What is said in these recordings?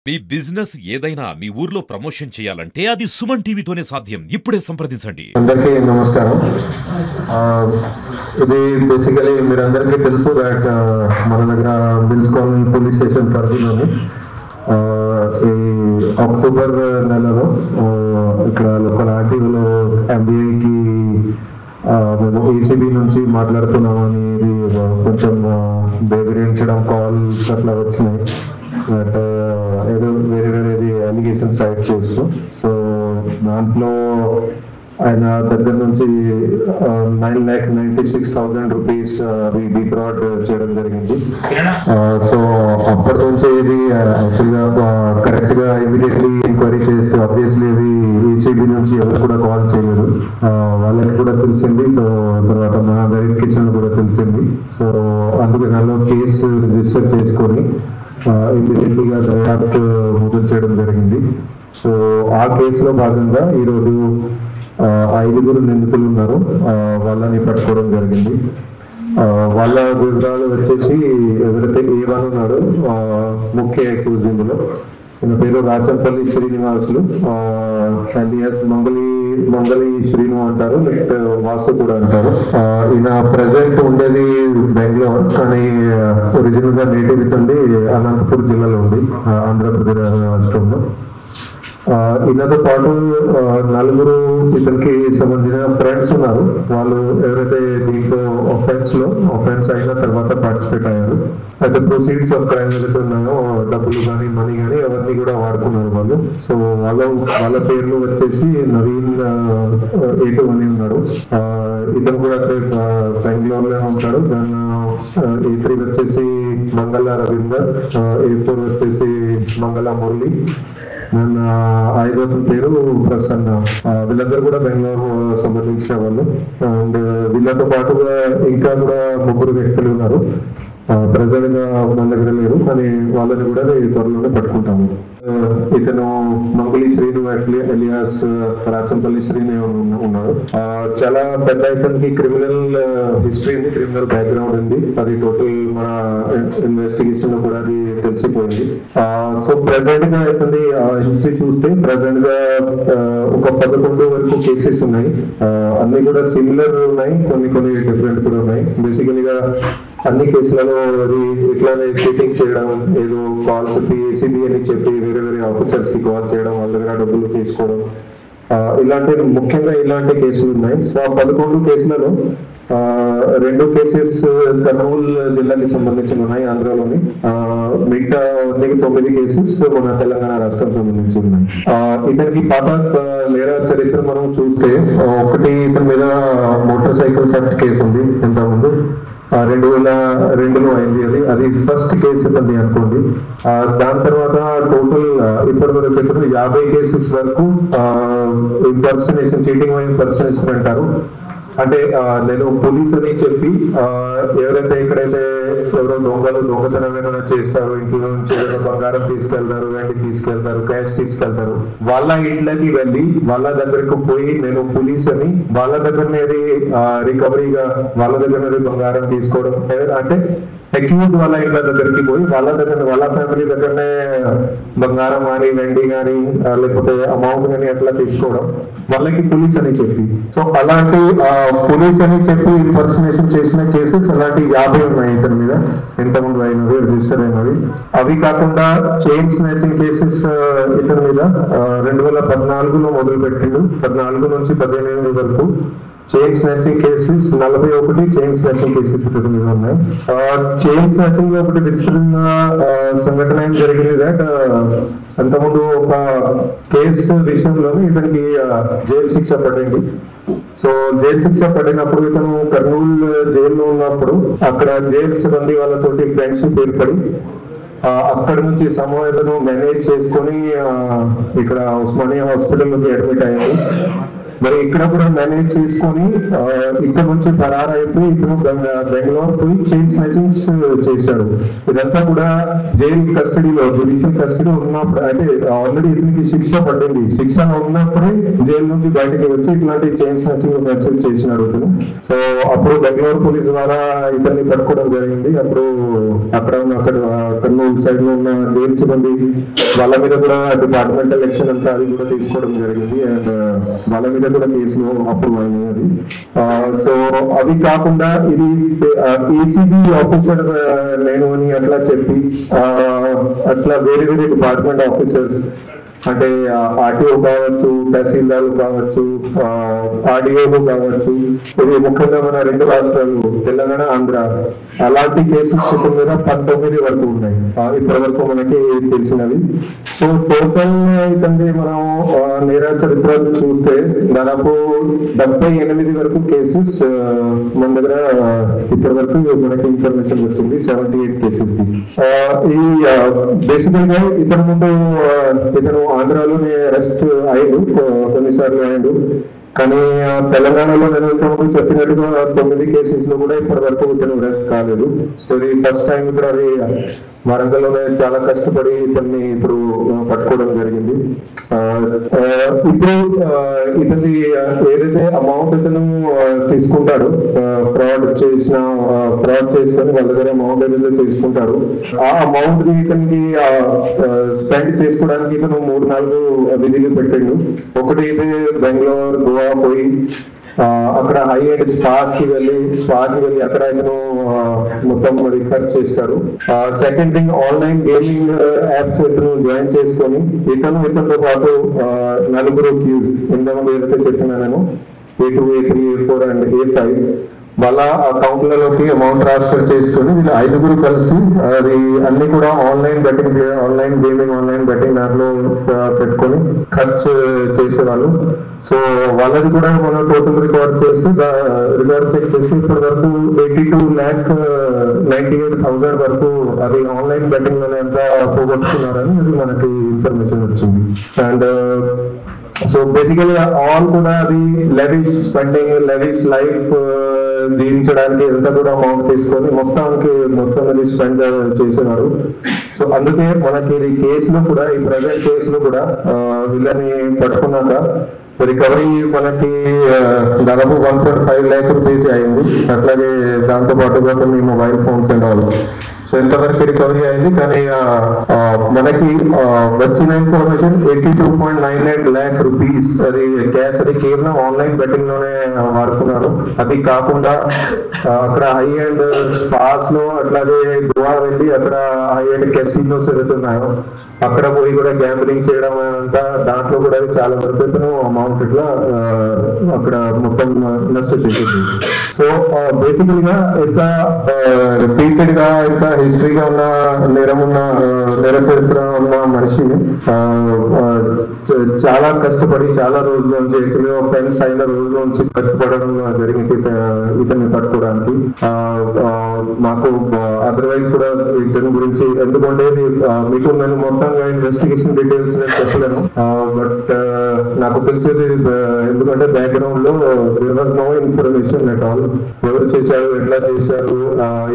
మీ business ఏదైనా మీ ఊర్లో promotion చేయాలంటే అది సుమన్ టీవీతోనే సాధ్యం. ఇప్పుడే సంప్రదించండి. అందరికీ నమస్కారం. ఇది బేసికలీ మీరందరికీ తెలుసు దట్ మన దగ్గర బిల్స్ కాలనీ పోలీస్ స్టేషన్ పరిధిలోని ఈ అక్టోబర్ నెలలో ఇక్కడ లోకల్ ఆర్టీఓలో ఎంబీఏకి మేము ఏసీబీ నుంచి మాట్లాడుతున్నామని కొంచెం బెదిరించడం కాల్స్ అట్లా వచ్చినాయి. బట్ ఏదో వేరేది అలిగేషన్ సైడ్ చేస్తూ సో దాంట్లో ఆయన దగ్గర నుంచి 9,96,000 రూపీస్ విత్డ్రాడ్ చేయడం జరిగింది. సో అప్పటి నుంచి ఇది యాక్చువల్గా కరెక్ట్గా ఇమీడియట్లీ ఎంక్వైరీ చేస్తే ఆబ్వియస్లీ ఇది ఏసీబీ నుంచి ఎవరు కూడా కాల్ చేయలేదు. వాళ్ళకి కూడా తెలిసింది. సో తర్వాత మా వెరిఫికేషన్ కూడా తెలిసింది. సో అందుకే నన్ను కేసు రిజిస్టర్ చేసుకొని ఇమీడియట్లీగా దర్యాప్తు మొదలు చేయడం జరిగింది. సో ఆ కేసులో భాగంగా ఈరోజు 5 నిందితులు ఉన్నారు. వాళ్ళని పట్టుకోవడం జరిగింది. వాళ్ళ వివరాలు వచ్చేసి ఎవరైతే A1 ఉన్నాడో ముఖ్య అక్యూజ్ ఇందులో ఈయన పేరు రాచంపల్లి శ్రీనివాసులు alias మంగళి శ్రీను అంటారు, నెక్స్ట్ వాసు కూడా అంటారు. ఈయన ప్రజెంట్ ఉండేది బెంగళూరు, కానీ ఒరిజినల్ గా నేటివ్ ఇతంది అనంతపూర్ జిల్లాలో ఉంది, ఆంధ్రప్రదేశ్ రాష్ట్రంలో. ఈయనతో పాటు 4 ఇతనికి సంబంధించిన ఫ్రెండ్స్ ఉన్నారు. వాళ్ళు ఎవరైతే దీంట్లో ఒఫెన్స్ అయిన తర్వాత పార్టిసిపేట్ అయ్యారు. అయితే ప్రొసీడ్స్ ఆఫ్ క్రైమ్ ఏదైతే ఉన్నాయో డబ్బులు కానీ మనీ కానీ ఎవరిని కూడా వాడుకున్నారు వాళ్ళు. సో వాళ్ళ పేర్లు వచ్చేసి నవీన్ A2 అని ఉన్నాడు. ఇతను కూడా బెంగళూరులో ఉంటాడు. దాని A3 వచ్చేసి మంగళ రవీందర్, A4 వచ్చేసి మంగళ మురళి, ನನ್ನ 5వ పేరు ప్రసన్న. వీళ్ళందరూ కూడా బెంగళూరు సంబంధించిన వాళ్ళు. అండ్ వీళ్ళతో పాటుగా ఇంకా కూడా 3 వ్యక్తులు ఉన్నారు. ప్రజెంట్ గా మన దగ్గర లేరు, కానీ వాళ్ళని కూడా త్వరలోనే పట్టుకుంటాము. ఇతను మంగళి శ్రీను alias రాచంపల్లి శ్రీను ఉన్నాడు. చాలా పెద్ద ఇతనికి క్రిమినల్ హిస్టరీ ఉంది, క్రిమినల్ బ్యాక్గ్రౌండ్ ఉంది. అది టోటల్ మన ఇన్వెస్టిగేషన్ లో కూడా అది తెలిసిపోయింది. సో ప్రెసెంట్ గా ఇతని హిస్టరీ చూస్తే ప్రెసెంట్ గా ఒక 11 వరకు కేసెస్ ఉన్నాయి. అన్ని కూడా సిమిలర్ ఉన్నాయి, కొన్ని డిఫరెంట్ కూడా ఉన్నాయి. బేసికలీగా అన్ని కేసులలో అది ఇట్లానే చీటింగ్ చేయడం, ఏదో కాల్స్ ఏసీబీ అని చెప్పి వేరే ఆఫీసర్స్ కి కాల్ చేయడం, వాళ్ళ దగ్గర డబ్బులు తీసుకోవడం, ముఖ్యంగా ఇలాంటి కేసులు ఉన్నాయి. సో ఆ 11 కేసులలో 2 కేసెస్ కర్నూలు జిల్లాకి సంబంధించి ఉన్నాయి, ఆంధ్రలోని. మిగతా 9 కేసెస్ మన తెలంగాణ రాష్ట్రం సంబంధించి ఉన్నాయి. ఇతనికి పాత నేర చరిత్ర మనం చూస్తే ఒకటి ఇతని మీద మోటార్ సైకిల్ థెఫ్ట్ కేసు ఉంది ఇంతకుముందు, 2002లో అయింది. అది ఫస్ట్ కేసు ఇతని అనుకోండి. దాని తర్వాత టోటల్ ఇప్పటి వరకు 50 కేసెస్ వరకు ఇంపర్సనేషన్, చీటింగ్ ఇంపర్సనేషన్ అంటారు. అంటే నేను పోలీస్ అని చెప్పి ఎవరైతే ఎక్కడైతే ఎవరో దొంగతనం ఏమైనా చేస్తారు, ఇంట్లో నుంచి ఏదైనా బంగారం తీసుకెళ్తారు, వెండి తీసుకెళ్తారు, క్యాష్ తీసుకెళ్తారు, వాళ్ళ ఇంట్లోకి వెళ్ళి వాళ్ళ దగ్గరకు పోయి నేను పోలీస్ అని వాళ్ళ దగ్గరనే రికవరీగా వాళ్ళ దగ్గర బంగారం తీసుకోవడం, అంటే అక్యూజ్ వాళ్ళ ఇళ్ళ దగ్గరికి పోయి వాళ్ళ ఫ్యామిలీ దగ్గరనే బంగారం కానీ వెండి కానీ లేకపోతే అమౌంట్ కానీ అట్లా తీసుకోవడం, వాళ్ళకి పోలీస్ అని చెప్పి. సో అలాంటి పోలీస్ అని చెప్పి ఇంపర్సనేషన్ చేసిన కేసెస్ అలాంటి 50 ఉన్నాయి ఇతని మీద, ఇంతకుముందు అయినవి రిజిస్టర్ అయినవి. అవి కాకుండా చైన్ స్నాచింగ్ కేసెస్ ఇతని మీద 2014లో మొదలు పెట్టిండు. 14 నుంచి 18 వరకు chain snatching cases 41 chain snatching cases ఇతని మీద ఉన్నాయి. చైన్ స్నాచింగ్ లో ఒకటి విచిత్రమైన సంఘటన ఏం జరిగింది దట్ అంతకుముందు ఒక కేసు విషయంలోనే ఇతనికి జైలు శిక్ష పడింది. సో జైలు శిక్ష పడినప్పుడు ఇతను కర్నూలు జైల్లో ఉన్నప్పుడు అక్కడ జైలు సిబ్బంది వాళ్ళతోటి ఫ్రెండ్షిప్ ఏర్పడి అక్కడి నుంచి సమూహాలను మేనేజ్ చేసుకొని ఇక్కడ ఉస్మానియా హాస్పిటల్లోకి అడ్మిట్ అయ్యింది. మరి ఇక్కడ కూడా మేనేజ్ చేసుకొని ఇక్కడ నుంచి పరారైపోయి ఇతను బెంగళూరు పోయి చైన్ స్నాచింగ్స్ చేశాడు. ఇదంతా కూడా జైలు కస్టడీలో, జ్యుడిషియల్ కస్టడీ ఉన్నప్పుడు, అంటే ఆల్రెడీ ఇతనికి శిక్ష పడింది, శిక్ష ఉన్నప్పుడే జైలు నుంచి బయటకి వచ్చి ఇట్లాంటి చైన్ స్నాచింగ్ మెసేజ్ చేసినాడు ఇతను. సో అప్పుడు బెంగళూరు పోలీస్ ద్వారా ఇతన్ని పట్టుకోవడం జరిగింది. అప్పుడు అక్కడ ఉన్న కర్నూలు సైడ్ లో ఉన్న జైలు సిబ్బంది వాళ్ళ మీద కూడా డిపార్ట్మెంటల్ ఎలక్షన్ అంతా అది కూడా తీసుకోవడం జరిగింది. అండ్ వాళ్ళ మీద కూడా కేసులు అప్పుడు అయినది. సో అవి కాకుండా ఇది ఏసీబీ ఆఫీసర్ నేను అని అట్లా చెప్పి అట్లా వేరే వేరే డిపార్ట్మెంట్ ఆఫీసర్స్, అంటే ఆర్టీఓ కావచ్చు, తహసీల్దార్లు కావచ్చు, ఆర్డీఓలు కావచ్చు, ఇది ముఖ్యంగా మన 2 రాష్ట్రాలు తెలంగాణ, ఆంధ్ర, అలాంటి కేసెస్ ఇతని మీద 19 వరకు ఉన్నాయి ఇప్పటి వరకు మనకి తెలిసినవి. సో టోటల్ ఇతని మనం నేర చరిత్ర చూస్తే దాదాపు 78 వరకు కేసెస్ మన దగ్గర ఇప్పటి వరకు మనకి ఇన్ఫర్మేషన్ వచ్చింది. 78 కేసెస్. ఈ బేసికల్ గా ఇతని ముందు ఇతను ఆంధ్రాలోనే అరెస్ట్ అయ్యాడు, కొన్నిసార్లు అయ్యాడు. కానీ తెలంగాణలో నేను ఇంతకుముందు చెప్పినట్టుగా 9 కేసెస్ లో కూడా ఇప్పటి వరకు ఇతను అరెస్ట్ కాలేదు. సో ఇది ఫస్ట్ టైం ఇక్కడ అది వరంగల్లోనే చాలా కష్టపడి ఇతన్ని ఇప్పుడు పట్టుకోవడం జరిగింది. ఇప్పుడు ఇతని ఏదైతే అమౌంట్ ఇతను తీసుకుంటాడు, ఫ్రాడ్ చేసుకొని వాళ్ళ దగ్గర అమౌంట్ ఏదైతే తీసుకుంటాడు, ఆ అమౌంట్ ఇతనికి స్పెండ్ చేసుకోవడానికి ఇతను 3-4 విధులు పెట్టిండు. ఒకటి అయితే బెంగళూరు, గోవా పోయి అక్కడ హై అండ్ స్పాకి వెళ్ళి అక్కడ ఇతను మొత్తం రిఫర్ చేస్తారు. Second thing, online gaming apps ఇతను జాయిన్ చేసుకొని ఇతనితో పాటు 4 క్యూస్ ఇంతకుముందు ఏదైతే చెప్పినా నేను A2, A3, A4 and A5 వాళ్ళ అకౌంట్లలోకి అమౌంట్ ట్రాన్స్ఫర్ చేసుకొని వీళ్ళు 5 కలిసి అది అన్ని కూడా online betting, online gaming, online betting దాంట్లో పెట్టుకొని ఖర్చు చేసేవాళ్ళు. సో వాళ్ళది కూడా మనం టోటల్ రికార్డ్ చేస్తే ఇప్పటి వరకు 82,98,000 వరకు అది ఆన్లైన్ బెట్టింగ్ లోనే అంతా పోగొట్టుకున్నారని అది మనకి ఇన్ఫర్మేషన్ వచ్చింది. అండ్ సో బేసికలీ ఆల్ కూడా అది లెవిష్ స్పెండింగ్, లెవిష్ లైఫ్ జీవించడానికి ఎంత కూడా అమౌంట్ తీసుకొని మొత్తం అది స్పెండ్ చేసేవారు. సో అందుకే మనకి ఈ కేసులో కూడా, ఈ ప్రజెంట్ కేసులో కూడా వీళ్ళని పట్టుకున్నాక రికవరీ మనకి దాదాపు 1.5 lakh రూపీస్ అయింది. అట్లాగే దాంతో పాటుగా కొన్ని mobile phones and all. So ఇంతవరకు రికవరీ అయింది. కానీ మనకి వచ్చిన ఇన్ఫర్మేషన్ 82.98 lakh రూపీస్ అది క్యాష్, అది కేవలం ఆన్లైన్ బెట్టింగ్ లోనే వాడుతున్నారు. అది కాకుండా అక్కడ హై అండ్ స్పాస్ లో, అట్లాగే గోవా వెళ్ళి అక్కడ హై అండ్ కెసినోస్ ఎదుగుతున్నాయో అక్కడ పోయి కూడా గ్యాంబ్లింగ్ చేయడం అంతా, దాంట్లో కూడా చాలా వరకు అమౌంట్ ఇట్లా అక్కడ మొత్తం నష్ట చేసేది. సో బేసికల్ గా ఇంత రిపీటెడ్ గా, ఇంత హిస్టరీగా ఉన్న నేర చరిత్ర ఉన్న మనిషి చాలా కష్టపడి, చాలా రోజుల నుంచి ఎక్కడో ఫ్రెండ్స్ అయిన రోజుల నుంచి కష్టపడడం జరిగింది ఇతన్ని పట్టుకోవడానికి. మాకు అదర్వైజ్ కూడా ఇతని గురించి, ఎందుకంటే మీకు నేను మొత్తంగా ఇన్వెస్టిగేషన్ డీటెయిల్స్ నేను చెప్పలేను. బట్ నాకు తెలిసేది, ఎందుకంటే బ్యాక్గ్రౌండ్ లో నో ఇన్ఫర్మేషన్ అట్ ఆల్. ఎవరు చేశారు, ఎట్లా చేశారు,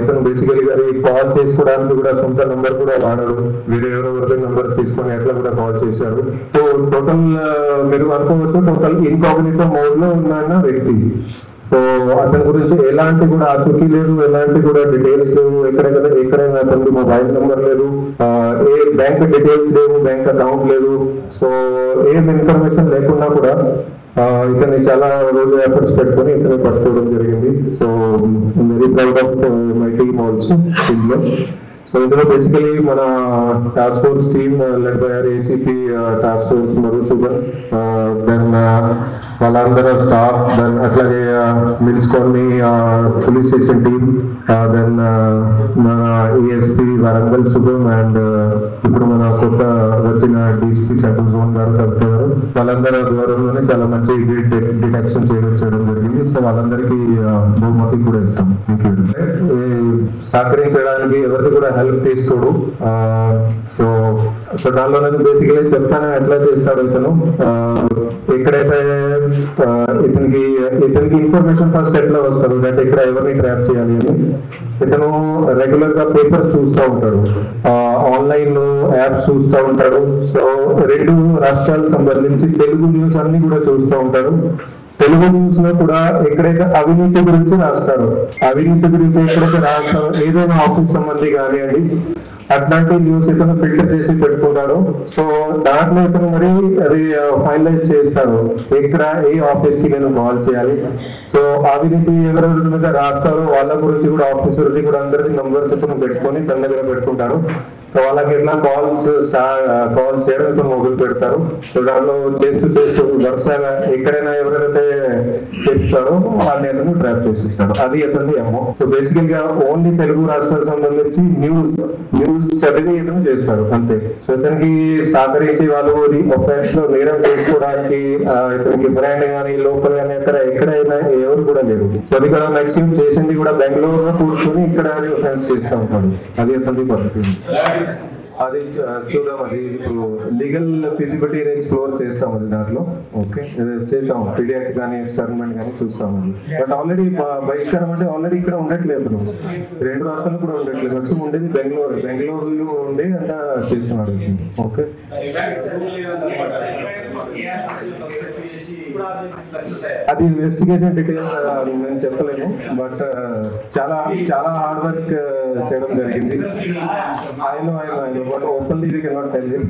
ఇతను బేసికలీ కాల్ చేసుకోవడానికి కూడా సొంత నంబర్ కూడా వాడరు, వేరే ఎవరెవరి నంబర్ తీసుకొని ఎట్లా కూడా కాల్ చేశారు. సో టోటల్ మీరు అనుకోవచ్చు టోటల్ ఇన్కాగ్నిటో మోడ్ లో ఉన్న వ్యక్తి. సో అతని గురించి ఎలాంటి కూడా ఆచూకీ లేదు, ఎలాంటి కూడా డీటెయిల్స్ లేవు, ఎక్కడైనా అతనికి మొబైల్ నెంబర్ లేదు, ఏ బ్యాంక్ డీటెయిల్స్ లేవు, బ్యాంక్ అకౌంట్ లేదు. సో ఏం ఇన్ఫర్మేషన్ లేకుండా కూడా ఇతన్ని చాలా రోజులు ఎఫర్ట్స్ పెట్టుకొని ఇతన్ని పట్టుకోవడం జరిగింది. So very proud of my team also ఇందులో. సో ఇందులో బేసికలీ మన task force team led by ACP task force Madhusudan, then వాళ్ళందరూ స్టాఫ్, దెన్ అట్లాగే mills colony police station team, then మన ఏఎస్పీ వరంగల్ శుభం, అండ్ ఇప్పుడు మన కొత్త వచ్చిన డిఎస్పీ సెంట్రల్ జోన్ గారు తగ్గుతారు. వాళ్ళందరూ ద్వారంలోనే చాలా మంచి డిటెక్షన్ చేయడం జరిగింది. సో వాళ్ళందరికీ బహుమతి కూడా ఇస్తాం. సహకరించడానికి ఎవరికి కూడా హెల్ప్ తీసుకోడు. సో సో దానిలో బేసికలీ చెప్తాను ఎట్లా చేస్తాడు ఇతను. ఎక్కడైతే ఇతనికి ఇన్ఫర్మేషన్ ఫస్ట్ ఎట్లా వస్తారు అంటే ఇక్కడ ఎవరిని ట్రాప్ చేయాలి అని ఇతను రెగ్యులర్ గా పేపర్స్ చూస్తూ ఉంటాడు, ఆన్లైన్ లో యాప్స్ చూస్తూ ఉంటాడు. సో 2 రాష్ట్రాలకు సంబంధించి తెలుగు న్యూస్ అన్ని కూడా చూస్తూ ఉంటాడు. తెలుగు న్యూస్ లో కూడా ఎక్కడైతే అవినీతి గురించి రాస్తారు, అవినీతి గురించి ఎక్కడైతే రాస్తారో ఏదైనా ఆఫీస్ సంబంధి కానివ్వండి అట్లాంటి న్యూస్ ఇతను ఫిల్టర్ చేసి పెట్టుకుంటాడు. సో దాంట్లో ఇతను మరి అది ఫైనలైజ్ చేస్తాడు ఎక్కడ ఏ ఆఫీస్ కి నేను కాల్ చేయాలి. సో అవినీతి ఎవరెవరి మీద రాస్తారో వాళ్ళ గురించి కూడా ఆఫీసర్స్ కూడా అందరికి నంబర్స్ ఇతను పెట్టుకొని తన దగ్గర పెట్టుకుంటారు. సో వాళ్ళకి ఎట్లా కాల్ చేయడం ఇతను మొదలు పెడతారు. సో దాంట్లో చేస్తూ వరుసగా ఎక్కడైనా ఎవరైతే చెప్తారో వాళ్ళని అతను ట్రాప్ చేసిస్తాడు. అది అతని ఏమో. సో బేసికల్ గా ఓన్లీ తెలుగు రాష్ట్రాలకు సంబంధించి న్యూస్ చదివి ఇతను చేస్తాడు అంతే. సో ఇతనికి సహకరించి వాళ్ళు ఒఫెన్స్ లో నేరం చేసుకోవడానికి ఇతనికి బ్రాండ్ కానీ లోకల్ కానీ ఎక్కడైనా ఎవరు కూడా లేరు. సో అది కూడా మాక్సిమం చేసింది కూడా బెంగళూరులో కూర్చొని ఇక్కడ ఒఫెన్స్ చేస్తూ ఉంటాడు. అది అతని పద్ధతి. అది చూద్దాం. అది ఇప్పుడు లీగల్ ఫిజిబిలిటీ ఎక్స్ప్లోర్ చేస్తాం అది దాంట్లో. ఓకే చేస్తాం పీడియాక్ కానీ ఎక్స్పెరిమెంట్ కానీ చూస్తాం. బట్ ఆల్రెడీ బహిష్కారం అంటే ఆల్రెడీ ఇక్కడ ఉండట్లేదు, 2 రాష్ట్రాలు కూడా ఉండట్లేదు. maximum ఉండేది బెంగళూరులో ఉండి అంతా చేస్తున్నాడు. ఓకే అది ఇన్వెస్టిగేషన్ డీటెయిల్స్ నేను చెప్పలేను. బట్ చాలా చాలా హార్డ్ వర్క్ చేయడం జరిగింది. ఆయన but openly we cannot tell it.